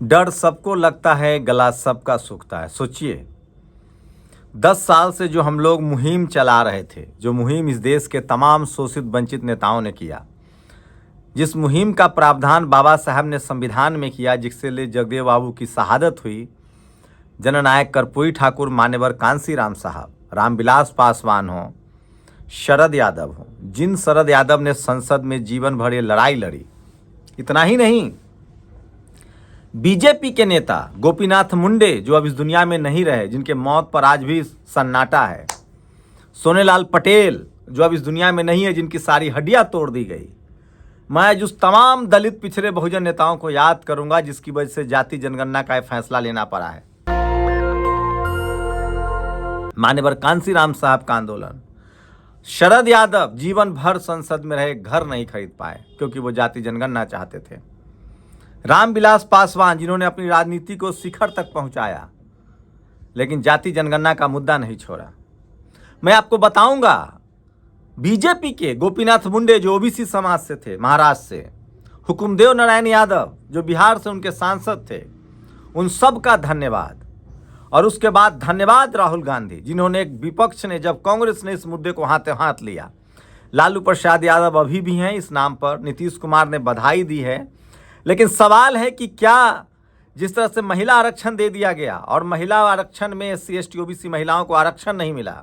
डर सबको लगता है, गला सबका सूखता है। सोचिए, 10 साल से जो हम लोग मुहिम चला रहे थे, जो मुहिम इस देश के तमाम शोषित वंचित नेताओं ने किया, जिस मुहिम का प्रावधान बाबा साहब ने संविधान में किया, जिससे ले जगदेव बाबू की शहादत हुई, जननायक कर्पूरी ठाकुर, मान्यवर कांसीराम साहब, रामविलास पासवान हो, शरद यादव हो, जिन शरद यादव ने संसद में जीवन भर ये लड़ाई लड़ी। इतना ही नहीं, बीजेपी के नेता गोपीनाथ मुंडे, जो अब इस दुनिया में नहीं रहे, जिनके मौत पर आज भी सन्नाटा है, सोनेलाल पटेल, जो अब इस दुनिया में नहीं है, जिनकी सारी हड्डियां तोड़ दी गई। मैं आज उस तमाम दलित पिछड़े बहुजन नेताओं को याद करूंगा जिसकी वजह से जाति जनगणना का फैसला लेना पड़ा है। मान्यवर कांसीराम साहब का आंदोलन, शरद यादव जीवन भर संसद में रहे, घर नहीं खरीद पाए क्योंकि वो जाति जनगणना चाहते थे। रामविलास पासवान, जिन्होंने अपनी राजनीति को शिखर तक पहुंचाया, लेकिन जाति जनगणना का मुद्दा नहीं छोड़ा। मैं आपको बताऊंगा, बीजेपी के गोपीनाथ मुंडे, जो ओबीसी समाज से थे, महाराष्ट्र से, हुकुमदेव नारायण यादव, जो बिहार से उनके सांसद थे, उन सब का धन्यवाद। और उसके बाद धन्यवाद राहुल गांधी, जिन्होंने एक विपक्ष ने, जब कांग्रेस ने इस मुद्दे को हाथ लिया। लालू प्रसाद यादव अभी भी हैं इस नाम पर, नीतीश कुमार ने बधाई दी है। लेकिन सवाल है कि क्या जिस तरह से महिला आरक्षण दे दिया गया और महिला आरक्षण में SC ST OBC महिलाओं को आरक्षण नहीं मिला,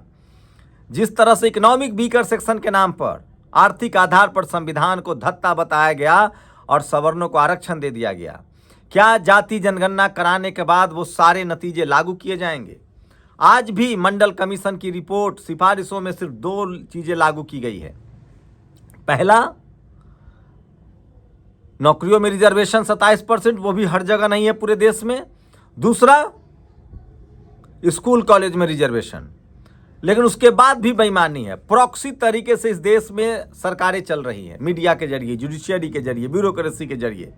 जिस तरह से इकोनॉमिक वीकर सेक्शन के नाम पर, आर्थिक आधार पर संविधान को धत्ता बताया गया और सवर्णों को आरक्षण दे दिया गया, क्या जाति जनगणना कराने के बाद वो सारे नतीजे लागू किए जाएंगे? आज भी मंडल कमीशन की रिपोर्ट सिफारिशों में सिर्फ 2 चीजें लागू की गई है। पहला, नौकरियों में रिजर्वेशन 27%, वो भी हर जगह नहीं है पूरे देश में। दूसरा, स्कूल कॉलेज में रिजर्वेशन। लेकिन उसके बाद भी बेईमानी है। प्रॉक्सी तरीके से इस देश में सरकारें चल रही हैं, मीडिया के जरिए, जुडिशियरी के जरिए, ब्यूरोक्रेसी के जरिए,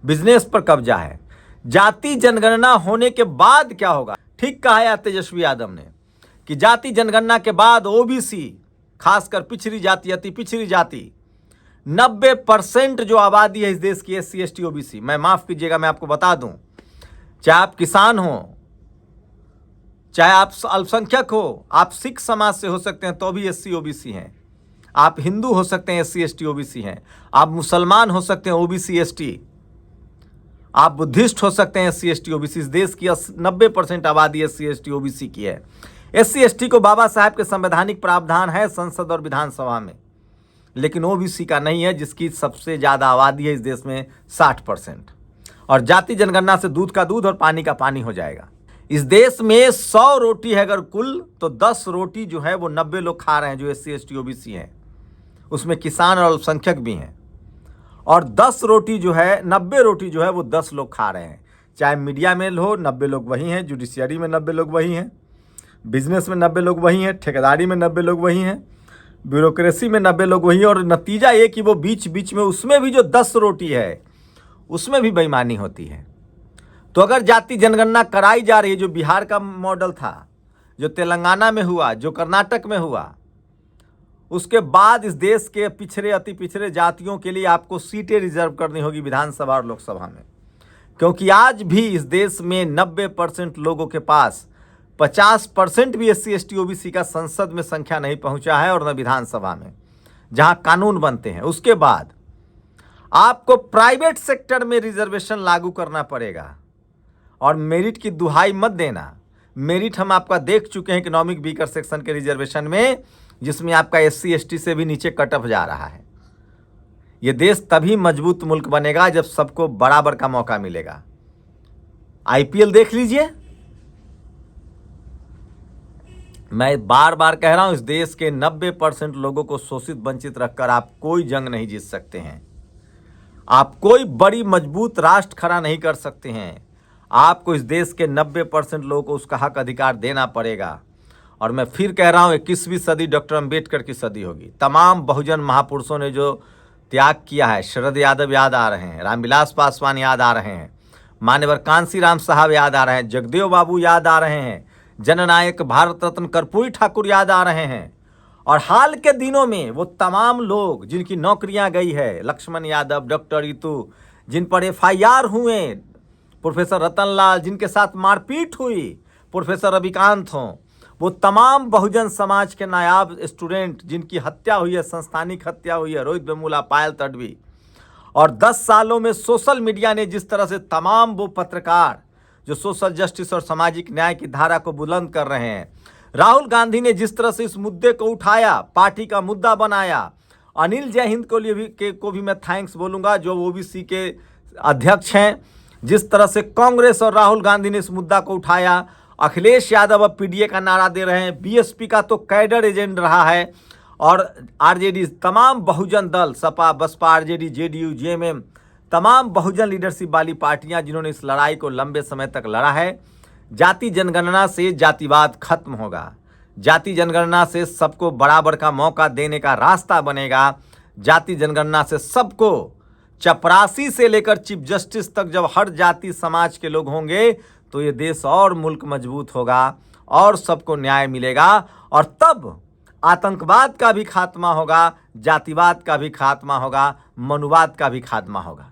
बिजनेस पर कब्जा है। जाति जनगणना होने के बाद क्या होगा? ठीक कहा है तेजस्वी यादव ने कि जाति जनगणना के बाद ओबीसी, खासकर पिछड़ी जाति, अति पिछड़ी जाति, 90% जो आबादी है इस देश की SC ST OBC, मैं माफ कीजिएगा, मैं आपको बता दूं, चाहे आप किसान हो, चाहे आप अल्पसंख्यक हो, आप सिख समाज से हो सकते हैं तो भी SC OBC हैं, आप हिंदू हो सकते हैं SC ST OBC हैं, आप मुसलमान हो सकते हैं OBC ST, आप बुद्धिस्ट हो सकते हैं SC ST OBC। इस देश की 90% आबादी SC ST OBC की है। SC ST को बाबा साहब के संवैधानिक प्रावधान है संसद और विधानसभा में, लेकिन OBC का नहीं है, जिसकी सबसे ज़्यादा आबादी है इस देश में 60%। और जाति जनगणना से दूध का दूध और पानी का पानी हो जाएगा। इस देश में 100 रोटी है अगर कुल, तो 10 रोटी जो है वो 90 लोग खा रहे हैं जो SC ST OBC हैं, उसमें किसान और अल्पसंख्यक भी हैं। और 10 रोटी जो है, 90 रोटी जो है वो 10 लोग खा रहे हैं। चाहे मीडिया में हो, 90 लोग वही हैं, जुडिशियरी में 90 लोग वही हैं, बिजनेस में 90 लोग वही हैं, ठेकेदारी में 90 लोग वही हैं, ब्यूरोक्रेसी में 90 लोग वही हैं। और नतीजा ये कि वो बीच बीच में, उसमें भी जो 10 रोटी है, उसमें भी बेईमानी होती है। तो अगर जाति जनगणना कराई जा रही है, जो बिहार का मॉडल था, जो तेलंगाना में हुआ, जो कर्नाटक में हुआ, उसके बाद इस देश के पिछड़े, अति पिछड़े जातियों के लिए आपको सीटें रिजर्व करनी होगी विधानसभा और लोकसभा में, क्योंकि आज भी इस देश में 90% लोगों के पास 50% भी SC ST OBC का संसद में संख्या नहीं पहुंचा है, और न विधानसभा में, जहां कानून बनते हैं। उसके बाद आपको प्राइवेट सेक्टर में रिजर्वेशन लागू करना पड़ेगा। और मेरिट की दुहाई मत देना, मेरिट हम आपका देख चुके हैं इकोनॉमिक वीकर सेक्शन के रिजर्वेशन में, जिसमें आपका SC ST से भी नीचे कट ऑफ जा रहा है। यह देश तभी मजबूत मुल्क बनेगा जब सबको बराबर का मौका मिलेगा। IPL देख लीजिए, मैं बार बार कह रहा हूं, इस देश के 90% लोगों को शोषित वंचित रखकर आप कोई जंग नहीं जीत सकते हैं, आप कोई बड़ी मजबूत राष्ट्र खड़ा नहीं कर सकते हैं। आपको इस देश के 90% लोगों को उसका हक अधिकार देना पड़ेगा। और मैं फिर कह रहा हूं, 21वीं सदी डॉक्टर अंबेडकर की सदी होगी। तमाम बहुजन महापुरुषों ने जो त्याग किया है, शरद यादव याद आ रहे हैं, रामविलास पासवान याद आ रहे हैं, मान्यवर कांसीराम साहब याद आ रहे हैं, जगदेव बाबू याद आ रहे हैं, जननायक भारत रत्न कर्पूरी ठाकुर याद आ रहे हैं। और हाल के दिनों में वो तमाम लोग जिनकी नौकरियां गई है, लक्ष्मण यादव, डॉक्टर रितु, जिन पर FIR हुए, प्रोफेसर रतनलाल, जिनके साथ मारपीट हुई, प्रोफेसर रविकांत हों, वो तमाम बहुजन समाज के नायाब स्टूडेंट जिनकी हत्या हुई है, संस्थानिक हत्या हुई है, रोहित वेमुला, पायल तडवी, और 10 सालों में सोशल मीडिया ने जिस तरह से तमाम वो पत्रकार जो सोशल जस्टिस और सामाजिक न्याय की धारा को बुलंद कर रहे हैं, राहुल गांधी ने जिस तरह से इस मुद्दे को उठाया, पार्टी का मुद्दा बनाया, अनिल जय हिंद को भी मैं थैंक्स बोलूँगा जो ओबीसी के अध्यक्ष हैं, जिस तरह से कांग्रेस और राहुल गांधी ने इस मुद्दा को उठाया, अखिलेश यादव अब पीडीए का नारा दे रहे हैं, बीएसपी का तो कैडर एजेंट रहा है, और आरजेडी, तमाम बहुजन दल, सपा, बसपा, आरजेडी, जेडीयू, जेएमएम, तमाम बहुजन लीडरशिप वाली पार्टियां जिन्होंने इस लड़ाई को लंबे समय तक लड़ा है। जाति जनगणना से जातिवाद खत्म होगा, जाति जनगणना से सबको बराबर का मौका देने का रास्ता बनेगा, जाति जनगणना से सबको, चपरासी से लेकर चीफ जस्टिस तक जब हर जाति समाज के लोग होंगे तो ये देश और मुल्क मजबूत होगा और सबको न्याय मिलेगा, और तब आतंकवाद का भी खात्मा होगा, जातिवाद का भी खात्मा होगा, मनुवाद का भी खात्मा होगा।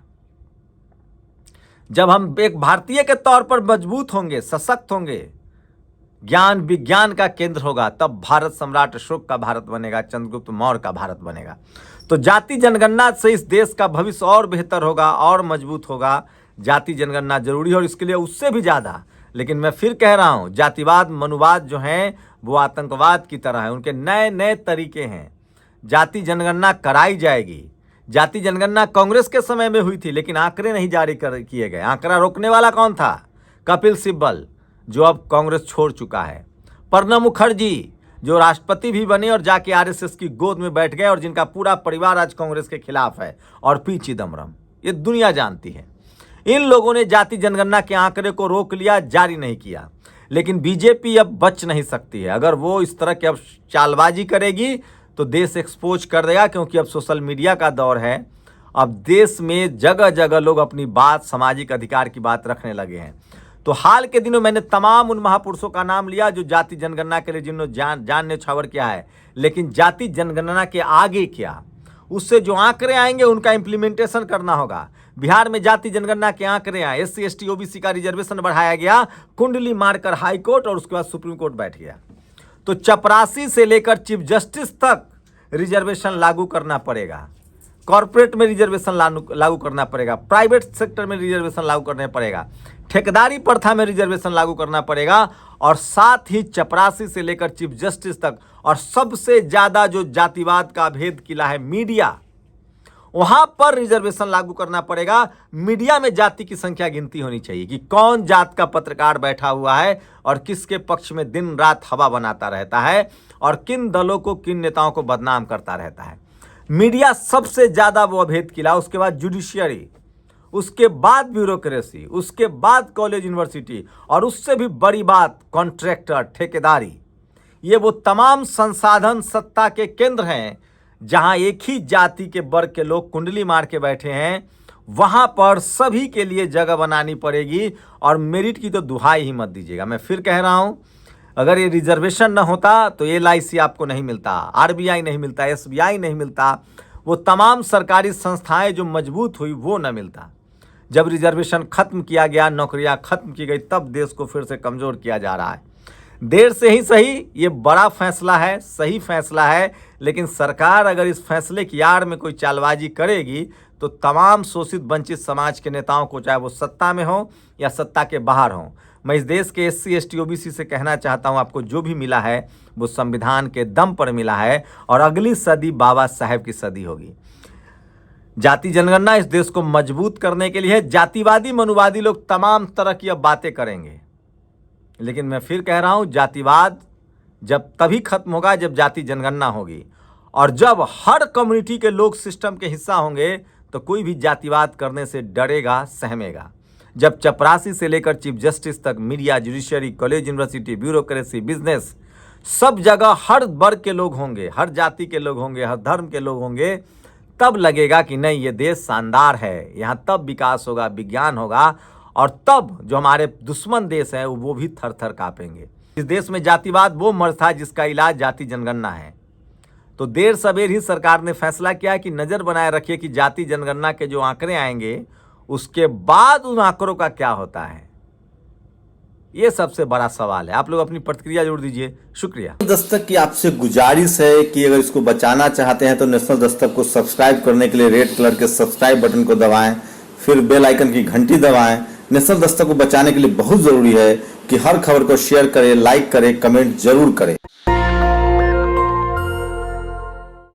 जब हम एक भारतीय के तौर पर मजबूत होंगे, सशक्त होंगे, ज्ञान विज्ञान का केंद्र होगा, तब भारत सम्राट अशोक का भारत बनेगा, चंद्रगुप्त मौर्य का भारत बनेगा। तो जाति जनगणना से इस देश का भविष्य और बेहतर होगा और मजबूत होगा। जाति जनगणना जरूरी है और इसके लिए उससे भी ज़्यादा, लेकिन मैं फिर कह रहा हूँ, जातिवाद मनुवाद जो हैं वो आतंकवाद की तरह है, उनके नए नए तरीके हैं। जाति जनगणना कराई जाएगी। जाति जनगणना कांग्रेस के समय में हुई थी, लेकिन आंकड़े नहीं जारी किए गए। आंकड़ा रोकने वाला कौन था? कपिल सिब्बल, जो अब कांग्रेस छोड़ चुका है। प्रणब मुखर्जी, जो राष्ट्रपति भी बने और जाके आरएसएस की गोद में बैठ गए और जिनका पूरा परिवार आज कांग्रेस के खिलाफ है, और पी चिदम्बरम, ये दुनिया जानती है। इन लोगों ने जाति जनगणना के आंकड़े को रोक लिया, जारी नहीं किया। लेकिन बीजेपी अब बच नहीं सकती है। अगर वो इस तरह की अब चालबाजी करेगी तो देश एक्सपोज कर देगा, क्योंकि अब सोशल मीडिया का दौर है। अब देश में जगह जगह लोग अपनी बात, सामाजिक अधिकार की बात रखने लगे हैं। तो हाल के दिनों मैंने तमाम उन महापुरुषों का नाम लिया जो जाति जनगणना के लिए जिन्होंने जान न्यौछावर किया है, लेकिन जाति जनगणना के आगे क्या, उससे जो आंकड़े आएंगे उनका इम्प्लीमेंटेशन करना होगा। बिहार में जाति जनगणना के आंकड़े आए, एससी एसटी ओबीसी का रिजर्वेशन बढ़ाया गया, कुंडली मारकर हाई कोर्ट और उसके बाद सुप्रीम कोर्ट बैठ गया। तो चपरासी से लेकर चीफ जस्टिस तक रिजर्वेशन लागू करना पड़ेगा। कॉर्पोरेट में रिजर्वेशन लागू करना पड़ेगा, प्राइवेट सेक्टर में रिजर्वेशन लागू करना पड़ेगा, ठेकेदारी प्रथा में रिजर्वेशन लागू करना पड़ेगा, और साथ ही चपरासी से लेकर चीफ जस्टिस तक, और सबसे ज़्यादा जो जातिवाद का भेद किला है मीडिया, वहां पर रिजर्वेशन लागू करना पड़ेगा। मीडिया में जाति की संख्या गिनती होनी चाहिए कि कौन जात का पत्रकार बैठा हुआ है और किसके पक्ष में दिन रात हवा बनाता रहता है और किन दलों को, किन नेताओं को बदनाम करता रहता है। मीडिया सबसे ज्यादा वो अभेद किला, उसके बाद जुडिशियरी, उसके बाद ब्यूरोक्रेसी, उसके बाद कॉलेज यूनिवर्सिटी, और उससे भी बड़ी बात कॉन्ट्रैक्टर, ठेकेदारी। ये वो तमाम संसाधन सत्ता के केंद्र हैं जहां एक ही जाति के वर्ग के लोग कुंडली मार के बैठे हैं। वहां पर सभी के लिए जगह बनानी पड़ेगी, और मेरिट की तो दुहाई ही मत दीजिएगा। मैं फिर कह रहा हूं, अगर ये रिजर्वेशन न होता तो LIC आपको नहीं मिलता, RBI नहीं मिलता, SBI नहीं मिलता, वो तमाम सरकारी संस्थाएं जो मजबूत हुई वो न मिलता। जब रिजर्वेशन खत्म किया गया, नौकरियां खत्म की गई, तब देश को फिर से कमज़ोर किया जा रहा है। देर से ही सही, ये बड़ा फैसला है, सही फैसला है, लेकिन सरकार अगर इस फैसले की आड़ में कोई चालबाजी करेगी तो तमाम शोषित वंचित समाज के नेताओं को, चाहे वो सत्ता में हो या सत्ता के बाहर हो, मैं इस देश के SC ST OBC से कहना चाहता हूँ, आपको जो भी मिला है वो संविधान के दम पर मिला है, और अगली सदी बाबा साहेब की सदी होगी। जाति जनगणना इस देश को मजबूत करने के लिए है। जातिवादी मनुवादी लोग तमाम तरह की अब बातें करेंगे, लेकिन मैं फिर कह रहा हूं, जातिवाद जब तभी खत्म होगा जब जाति जनगणना होगी, और जब हर कम्युनिटी के लोग सिस्टम के हिस्सा होंगे तो कोई भी जातिवाद करने से डरेगा, सहमेगा। जब चपरासी से लेकर चीफ जस्टिस तक, media, judiciary, college university, bureaucracy, business, सब जगह हर वर्ग के लोग होंगे, हर जाति के लोग होंगे, हर धर्म के लोग होंगे, तब लगेगा कि नहीं, ये देश शानदार है, यहाँ तब विकास होगा, विज्ञान होगा, और तब जो हमारे दुश्मन देश हैं वो भी थर थर कांपेंगे। इस देश में जातिवाद वो मर्ज था जिसका इलाज जाति जनगणना है। तो देर सवेर ही सरकार ने फैसला किया कि नज़र बनाए रखिए कि जाति जनगणना के जो आंकड़े आएंगे उसके बाद उन आंकड़ों का क्या होता है, ये सबसे बड़ा सवाल है। आप लोग अपनी प्रतिक्रिया जरूर दीजिए। शुक्रिया। दस्तक की आपसे गुजारिश है कि अगर इसको बचाना चाहते हैं तो नेशनल दस्तक को सब्सक्राइब करने के लिए रेड कलर के सब्सक्राइब बटन को दबाएं, फिर बेल आइकन की घंटी दबाएं। नेशनल दस्तक को बचाने के लिए बहुत जरूरी है कि हर खबर को शेयर करें, लाइक करें, कमेंट जरूर करें।